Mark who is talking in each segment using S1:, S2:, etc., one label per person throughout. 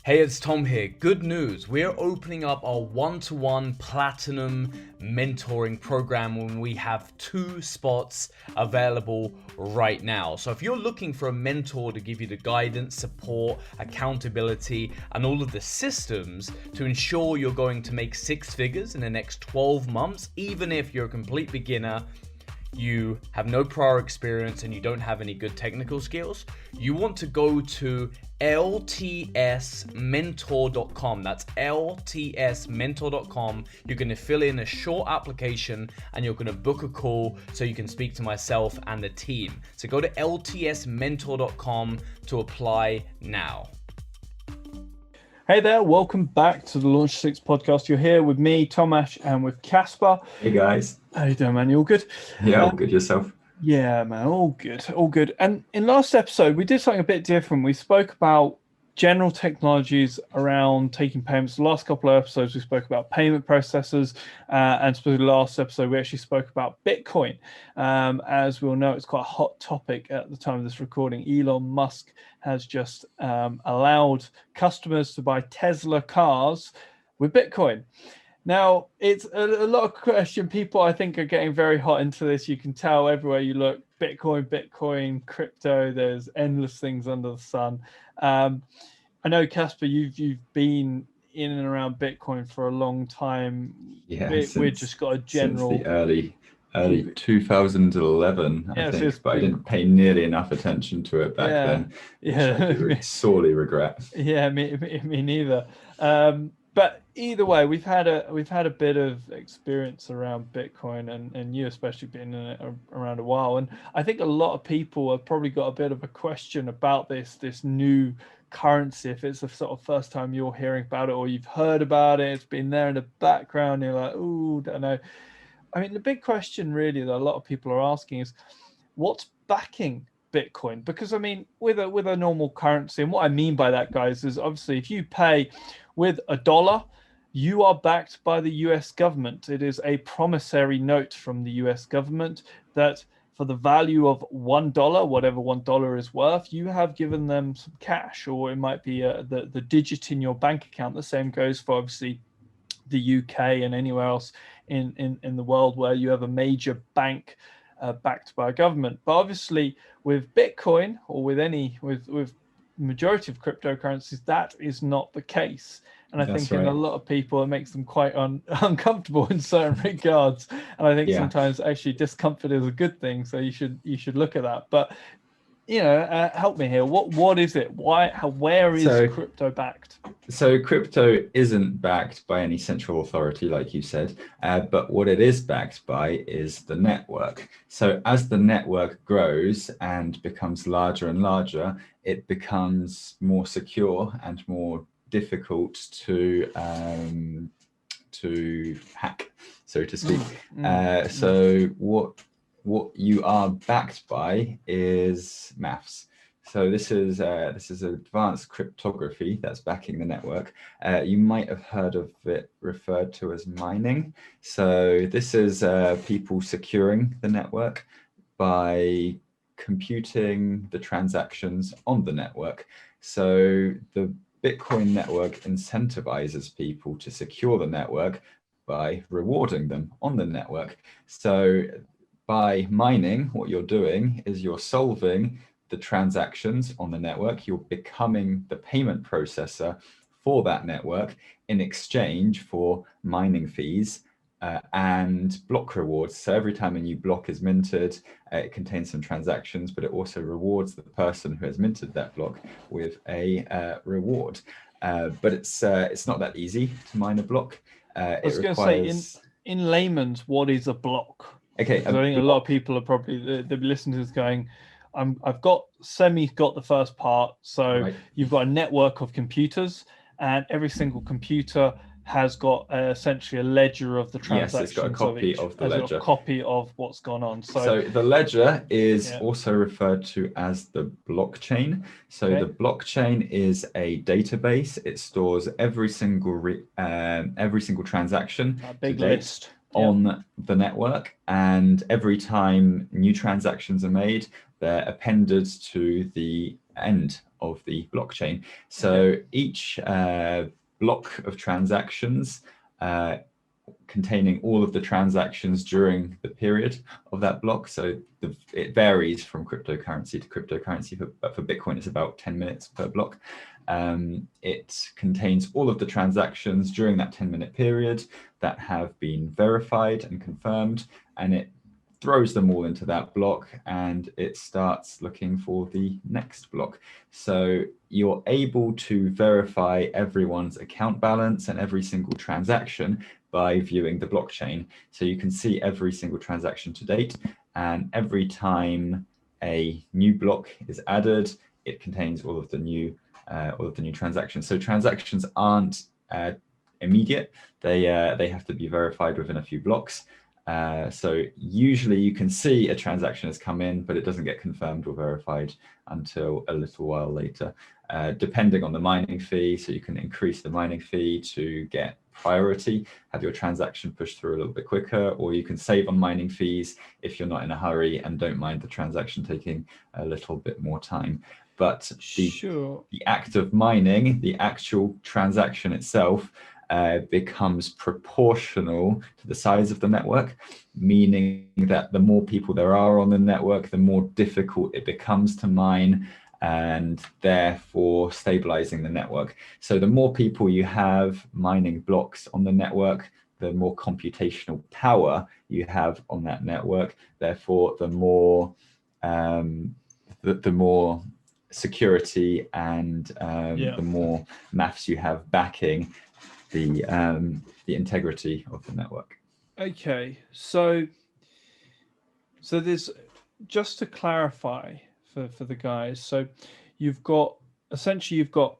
S1: Hey, it's Tom here. Good news. We're opening up our one-to-one platinum mentoring program when we have 2 spots available right now. So if you're looking for a mentor to give you the guidance, support, accountability, and all of the systems to ensure you're going to make 6 figures in the next 12 months, even if you're a complete beginner, you have no prior experience and you don't have any good technical skills, you want to go to ltsmentor.com. That's ltsmentor.com. You're going to fill in a short application and you're going to book a call so you can speak to myself and the team. So go to ltsmentor.com to apply now.
S2: Hey there, welcome back to the Launch 6 podcast. You're here with me, Tomasz, and with Casper.
S3: Hey guys.
S2: How you doing, man? You all good?
S3: Yeah, all good. Yourself?
S2: Yeah, man, all good, all good. And in last episode, we did something a bit different. We spoke about general technologies around taking payments. The last couple of episodes, we spoke about payment processors, and the last episode, we actually spoke about Bitcoin. As we all know, it's quite a hot topic at the time of this recording. Elon Musk has just allowed customers to buy Tesla cars with Bitcoin. Now, it's a lot of question. People, I think, are getting very hot into this. You can tell everywhere you look, Bitcoin, crypto. There's endless things under the sun. I know, Casper, you've been in and around Bitcoin for a long time.
S3: Yeah,
S2: we've just got a general...
S3: Since the early 2011, I think, but I didn't pay nearly enough attention to it back then.
S2: Yeah,
S3: I sorely regret.
S2: Yeah, me neither. But either way, we've had a bit of experience around Bitcoin, and you especially been in it around a while. And I think a lot of people have probably got a bit of a question about this new currency. If it's the sort of first time you're hearing about it, or you've heard about it, it's been there in the background, you're like, ooh, don't know. I mean, the big question really that a lot of people are asking is, what's backing Bitcoin? Because I mean, with a normal currency, and what I mean by that, guys, is obviously if you pay with $1, you are backed by the US government. It is a promissory note from the US government that for the value of $1, whatever $1 is worth, you have given them some cash, or it might be the digit in your bank account. The same goes for obviously the UK and anywhere else in the world where you have a major bank backed by a government. But obviously with Bitcoin, or with majority of cryptocurrencies, that is not the case. And I think in a lot of people, it makes them quite uncomfortable in certain regards. And I think sometimes actually discomfort is a good thing. So you should look at that. But help me here. What is it? Where is crypto backed?
S3: So crypto isn't backed by any central authority, like you said, but what it is backed by is the network. So as the network grows and becomes larger and larger, it becomes more secure and more difficult to hack, so to speak. So what you are backed by is maths. So this is advanced cryptography that's backing the network. You might have heard of it referred to as mining. So this is people securing the network by computing the transactions on the network. So the Bitcoin network incentivizes people to secure the network by rewarding them on the network. So by mining, what you're doing is you're solving the transactions on the network. You're becoming the payment processor for that network in exchange for mining fees and block rewards. So every time a new block is minted, it contains some transactions, but it also rewards the person who has minted that block with a reward. But it's not that easy to mine a block.
S2: I was going to say, in layman's, what is a block?
S3: Okay,
S2: I think a lot of people are probably they'll be listening to this going, I've got the first part. So You've got a network of computers, and every single computer has got essentially a ledger of the transactions.
S3: Yes, it's got a copy of the ledger.
S2: A copy of what's gone on.
S3: So the ledger is also referred to as the blockchain. So the blockchain is a database. It stores every single transaction.
S2: A big list.
S3: On the network, and every time new transactions are made, they're appended to the end of the blockchain. So each block of transactions containing all of the transactions during the period of that block. So it varies from cryptocurrency to cryptocurrency, but for Bitcoin, it's about 10 minutes per block. It contains all of the transactions during that 10-minute period that have been verified and confirmed, and it throws them all into that block, and it starts looking for the next block. So you're able to verify everyone's account balance and every single transaction by viewing the blockchain. So you can see every single transaction to date, and every time a new block is added, it contains all of the new transactions. So transactions aren't immediate; they have to be verified within a few blocks. So usually you can see a transaction has come in, but it doesn't get confirmed or verified until a little while later, depending on the mining fee. So you can increase the mining fee to get priority, have your transaction pushed through a little bit quicker, or you can save on mining fees if you're not in a hurry and don't mind the transaction taking a little bit more time. But the act of mining, the actual transaction itself, becomes proportional to the size of the network, meaning that the more people there are on the network, the more difficult it becomes to mine, and therefore stabilizing the network. So the more people you have mining blocks on the network, the more computational power you have on that network. Therefore, the more security and the more maths you have backing the integrity of the network.
S2: Okay, so there's, just to clarify for the guys, so you've got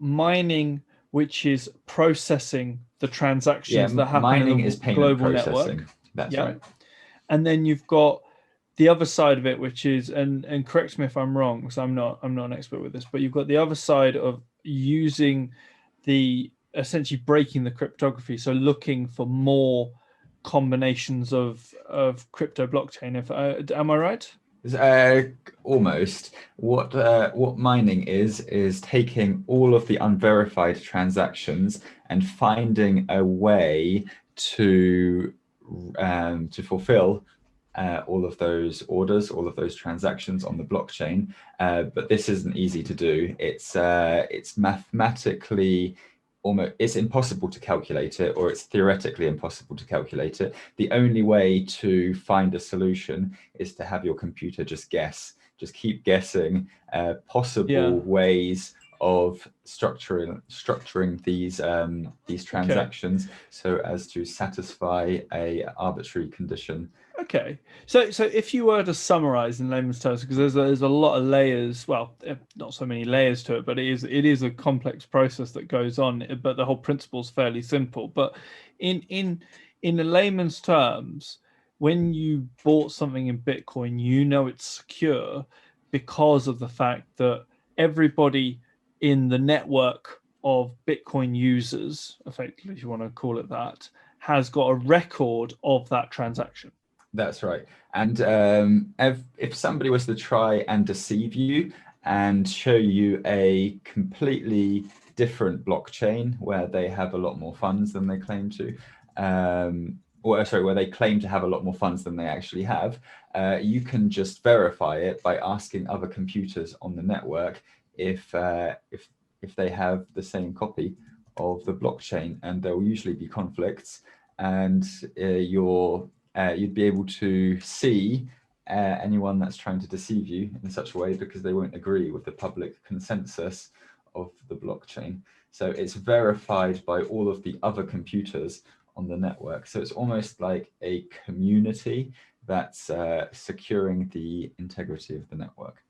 S2: mining, which is processing the transactions that happen
S3: mining
S2: in
S3: is
S2: the
S3: payment
S2: global
S3: processing.
S2: network.
S3: That's right.
S2: And then you've got the other side of it, which is, and correct me if I'm wrong, because I'm not an expert with this, but you've got the other side of using essentially breaking the cryptography, so looking for more combinations of crypto blockchain. Am I right?
S3: Almost. What mining is taking all of the unverified transactions and finding a way to fulfill all of those orders, all of those transactions on the blockchain. But this isn't easy to do. It's mathematically it's impossible to calculate it, or it's theoretically impossible to calculate it. The only way to find a solution is to have your computer just keep guessing possible ways of structuring these transactions so as to satisfy a arbitrary condition.
S2: Okay, so if you were to summarize in layman's terms, because there's a lot of layers, well, not so many layers to it, but it is a complex process that goes on, but the whole principle is fairly simple. But in the layman's terms, when you bought something in Bitcoin, you know it's secure because of the fact that everybody in the network of Bitcoin users, effectively, if you want to call it that, has got a record of that transaction.
S3: That's right. And if somebody was to try and deceive you and show you a completely different blockchain where they have a lot more funds than they claim to, where they claim to have a lot more funds than they actually have, you can just verify it by asking other computers on the network if they have the same copy of the blockchain, and there will usually be conflicts, and you'd be able to see anyone that's trying to deceive you in such a way because they won't agree with the public consensus of the blockchain. So it's verified by all of the other computers on the network. So it's almost like a community that's securing the integrity of the network.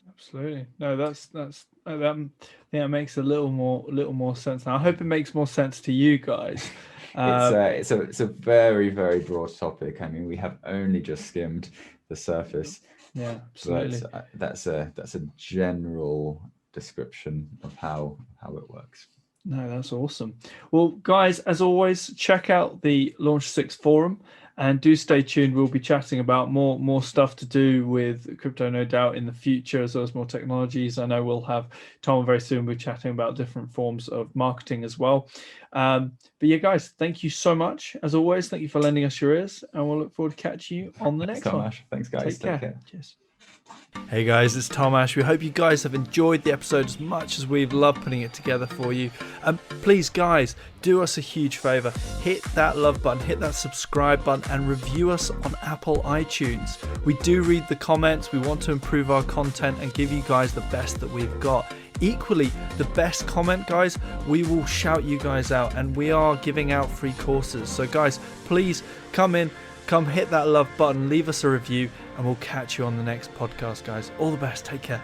S2: Absolutely. No, that makes a little more sense now. I hope it makes more sense to you guys.
S3: It's a very, very broad topic. I mean, we have only just skimmed the surface.
S2: Yeah, absolutely.
S3: But that's a general description of how it works.
S2: No, that's awesome. Well, guys, as always, check out the Launch 6 forum. And do stay tuned. We'll be chatting about more stuff to do with crypto, no doubt, in the future, as well as more technologies. I know we'll have Tom very soon. We're chatting about different forms of marketing as well. But yeah, guys, thank you so much. As always, thank you for lending us your ears, and we'll look forward to catching you on the next one.
S3: Thanks, guys.
S2: Take care. Cheers. Hey guys, it's Tom Ash. We hope you guys have enjoyed the episode as much as we've loved putting it together for you. Please guys, do us a huge favor. Hit that love button, hit that subscribe button, and review us on Apple iTunes. We do read the comments. We want to improve our content and give you guys the best that we've got. Equally, the best comment, guys, we will shout you guys out, and we are giving out free courses. So guys, please come hit that love button, leave us a review, and we'll catch you on the next podcast, guys. All the best. Take care.